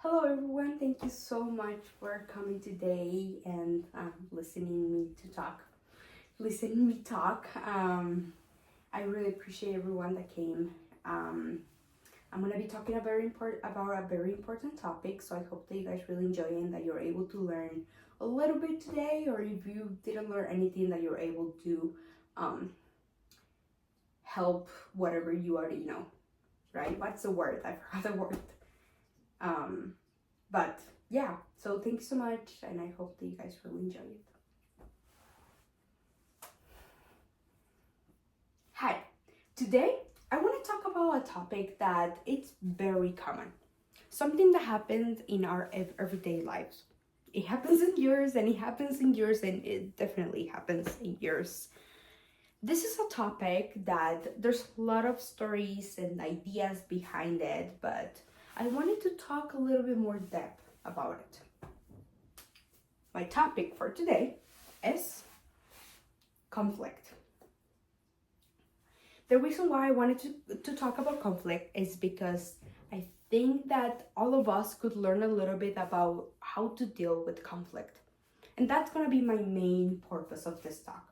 Hello everyone, thank you so much for coming today and listening me talk. I really appreciate everyone that came. I'm gonna be talking about a very important topic, so I hope that you guys really enjoy it and that you're able to learn a little bit today, or if you didn't learn anything, that you're able to help whatever you already know. Right? What's the word? I forgot the word. But yeah, so thanks so much, and I hope that you guys really enjoy it. Hi, today I want to talk about a topic that it's very common, something that happens in our everyday lives. It happens in yours, and it happens in yours, and it definitely happens in yours. This is a topic that there's a lot of stories and ideas behind it, but I wanted to talk a little bit more depth about it. My topic for today is conflict. The reason why I wanted to talk about conflict is because I think that all of us could learn a little bit about how to deal with conflict. And that's going to be my main purpose of this talk.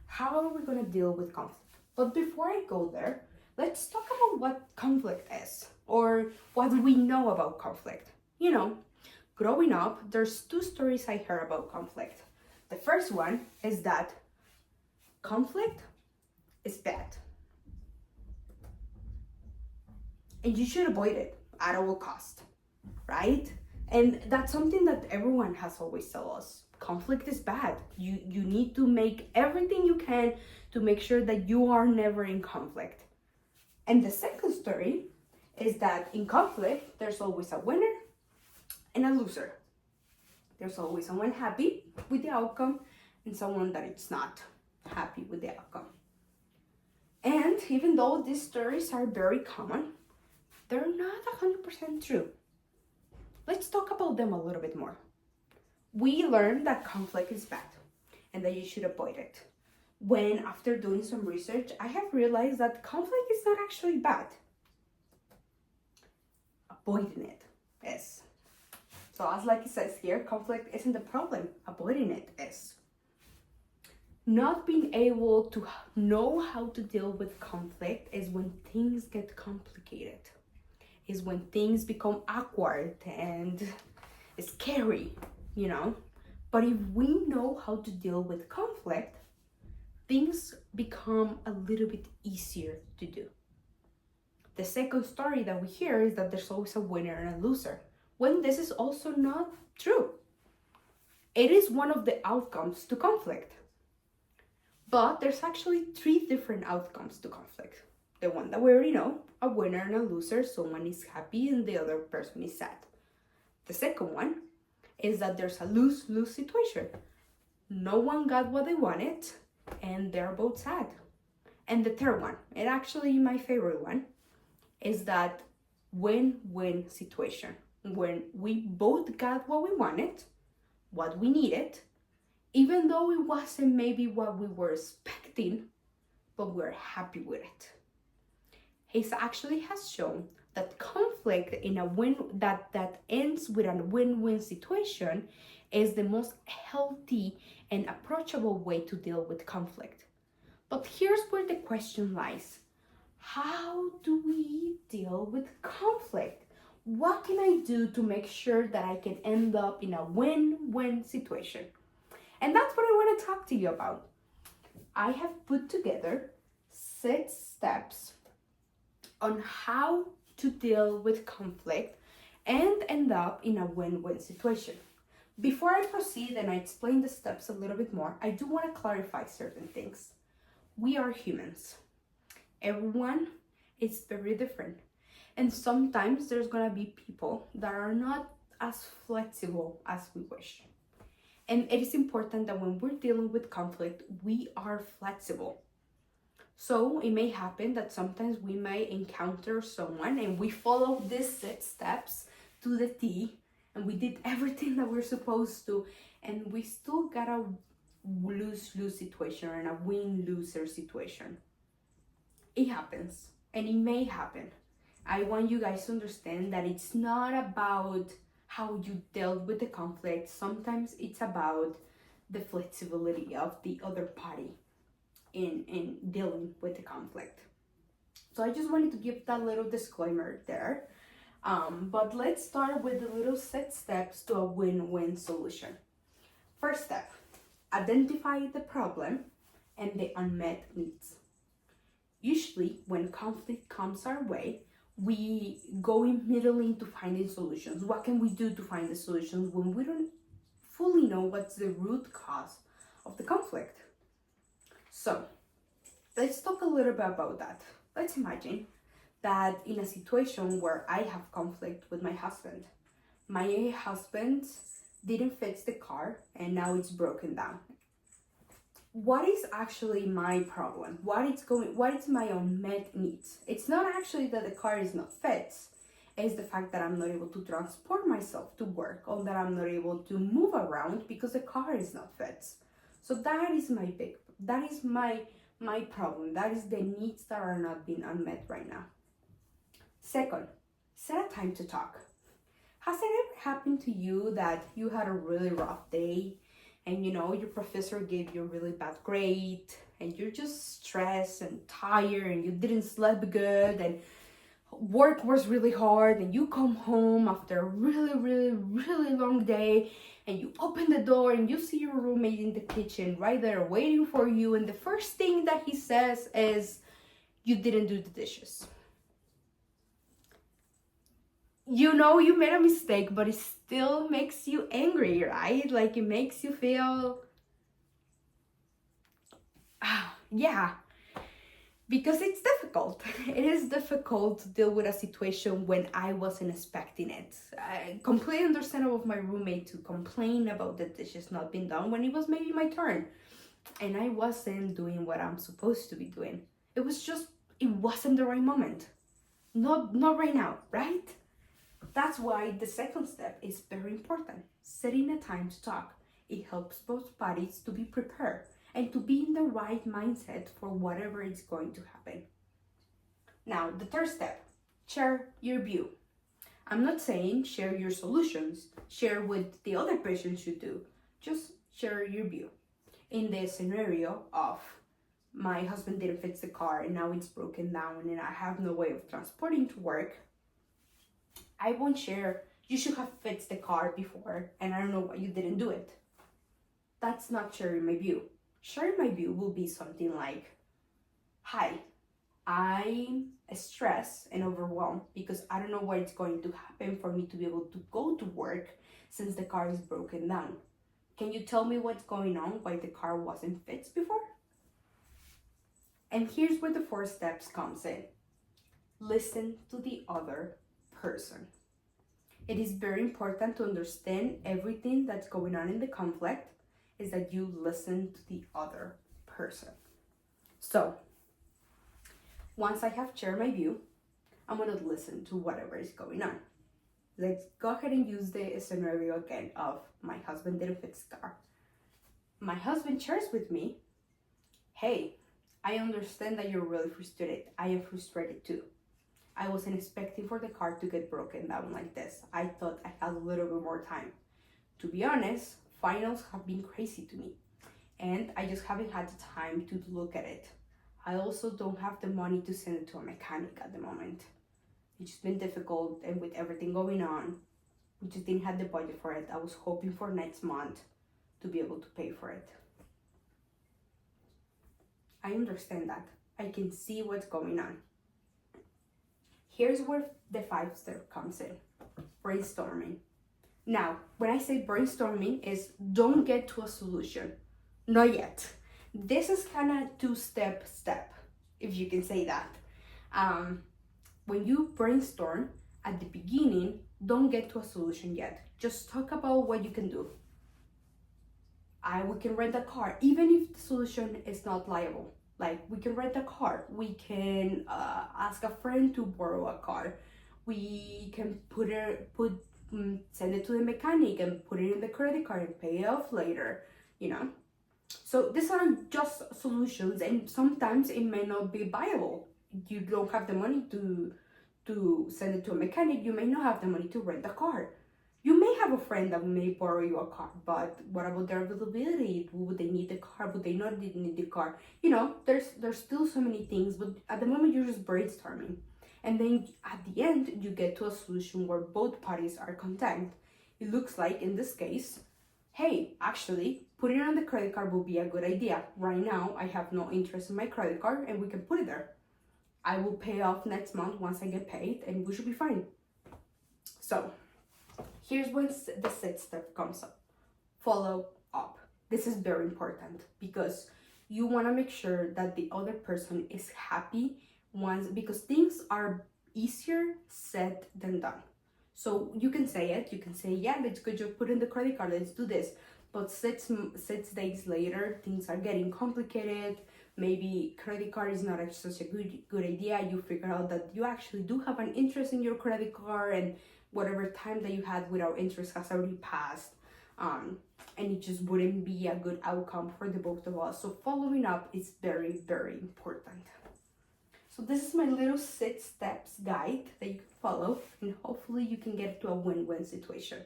How are we going to deal with conflict? But before I go there, let's talk about what conflict is, or what we know about conflict. Growing up, there's two stories I heard about conflict. The first one is that conflict is bad, and you should avoid it at all cost, right? And that's something that everyone has always told us. Conflict is bad. You need to make everything you can to make sure that you are never in conflict. And the second story is that in conflict, there's always a winner and a loser. There's always someone happy with the outcome and someone that is not happy with the outcome. And even though these stories are very common, they're not 100% true. Let's talk about them a little bit more. We learned that conflict is bad and that you should avoid it. When, after doing some research, I have realized that conflict is not actually bad. Avoiding it is. So as like it says here, conflict isn't the problem, avoiding it is. Not being able to know how to deal with conflict is when things get complicated, is when things become awkward and scary, But if we know how to deal with conflict, things become a little bit easier to do. The second story that we hear is that there's always a winner and a loser, when this is also not true. It is one of the outcomes to conflict. But there's actually three different outcomes to conflict. The one that we already know, a winner and a loser, someone is happy and the other person is sad. The second one is that there's a lose-lose situation. No one got what they wanted and they're both sad. And the third one, and actually my favorite one, is that win-win situation, when we both got what we wanted, what we needed, even though it wasn't maybe what we were expecting, but we're happy with it. He actually has shown that conflict in a win that ends with a win-win situation is the most healthy and approachable way to deal with conflict. But here's where the question lies. How do we deal with conflict? What can I do to make sure that I can end up in a win-win situation? And that's what I want to talk to you about. I have put together 6 steps on how to deal with conflict and end up in a win-win situation. Before I proceed and I explain the steps a little bit more, I do want to clarify certain things. We are humans. Everyone is very different. And sometimes there's gonna be people that are not as flexible as we wish. And it is important that when we're dealing with conflict, we are flexible. So it may happen that sometimes we may encounter someone and we follow these 6 steps to the T, and we did everything that we're supposed to, and we still got a lose-lose situation and a win-loser situation. It happens, and it may happen. I want you guys to understand that it's not about how you dealt with the conflict. Sometimes it's about the flexibility of the other party in dealing with the conflict. So I just wanted to give that little disclaimer there. But let's start with the little 6 steps to a win-win solution. First step, identify the problem and the unmet needs. Usually, when conflict comes our way, we go immediately into finding solutions. What can we do to find the solutions when we don't fully know what's the root cause of the conflict? So, let's talk a little bit about that. Let's imagine that in a situation where I have conflict with my husband didn't fix the car and now it's broken down. What is actually my problem? What is my unmet needs? It's not actually that the car is not fixed. It's the fact that I'm not able to transport myself to work, or that I'm not able to move around because the car is not fixed. So that is my problem. That is the needs that are not being unmet right now. Second, set a time to talk. Has it ever happened to you that you had a really rough day and your professor gave you a really bad grade and you're just stressed and tired and you didn't sleep good and work was really hard, and you come home after a really, really, really long day and you open the door and you see your roommate in the kitchen right there waiting for you, and the first thing that he says is, "You didn't do the dishes." You made a mistake, but it still makes you angry, right? Like, it makes you feel, yeah, because it's difficult. It is difficult to deal with a situation when I wasn't expecting it. I completely understandable of my roommate to complain about the dishes not being done when it was maybe my turn and I wasn't doing what I'm supposed to be doing. It wasn't the right moment. Not right now, right? That's why the second step is very important. Setting a time to talk. It helps both parties to be prepared and to be in the right mindset for whatever is going to happen. Now, the third step, share your view. I'm not saying share your solutions, share what the other person should do. Just share your view. In the scenario of my husband didn't fix the car and now it's broken down and I have no way of transporting to work, I won't share, "You should have fixed the car before and I don't know why you didn't do it." That's not sharing my view. Sharing my view will be something like, "Hi, I'm stressed and overwhelmed because I don't know what is going to happen for me to be able to go to work since the car is broken down. Can you tell me what's going on, why the car wasn't fixed before?" And here's where the 4 steps comes in. Listen to the other person. It is very important to understand everything that's going on in the conflict is that you listen to the other person. So, once I have shared my view, I'm going to listen to whatever is going on. Let's go ahead and use the scenario again of my husband didn't fix the car. My husband shares with me, "Hey, I understand that you're really frustrated. I am frustrated too. I wasn't expecting for the car to get broken down like this. I thought I had a little bit more time. To be honest, finals have been crazy to me, and I just haven't had the time to look at it. I also don't have the money to send it to a mechanic at the moment. It's just been difficult, and with everything going on, we just didn't have the budget for it. I was hoping for next month to be able to pay for it." I understand that. I can see what's going on. Here's where the 5th step comes in. Brainstorming. Now, when I say brainstorming is don't get to a solution. Not yet. This is kind of 2-step, if you can say that. When you brainstorm at the beginning, don't get to a solution yet. Just talk about what you can do. We can rent a car, even if the solution is not liable. Like, we can rent a car. We can ask a friend to borrow a car. We can send it to the mechanic and put it in the credit card and pay it off later, So these are just solutions, and sometimes it may not be viable. You don't have the money to send it to a mechanic. You may not have the money to rent a car. You may have a friend that may borrow you a car, but what about their availability? Would they need the car? Would they not need the car? You know, there's still so many things, but at the moment you're just brainstorming. And then at the end, you get to a solution where both parties are content. It looks like in this case, hey, actually, putting it on the credit card will be a good idea. Right now, I have no interest in my credit card and we can put it there. I will pay off next month once I get paid and we should be fine. So, here's when the sixth step comes up. Follow up. This is very important because you want to make sure that the other person is happy because things are easier said than done. So you can say it, you can say, yeah, let's go just put in the credit card, let's do this. But six days later, things are getting complicated. Maybe credit card is not such a good idea. You figure out that you actually do have an interest in your credit card, and whatever time that you had without interest has already passed. And it just wouldn't be a good outcome for the both of us. So following up is very, very important. So this is my little 6 steps guide that you can follow, and hopefully you can get to a win-win situation.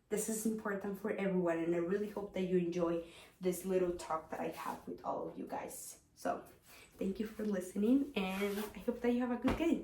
This is important for everyone, and I really hope that you enjoy this little talk that I have with all of you guys. So thank you for listening, and I hope that you have a good day.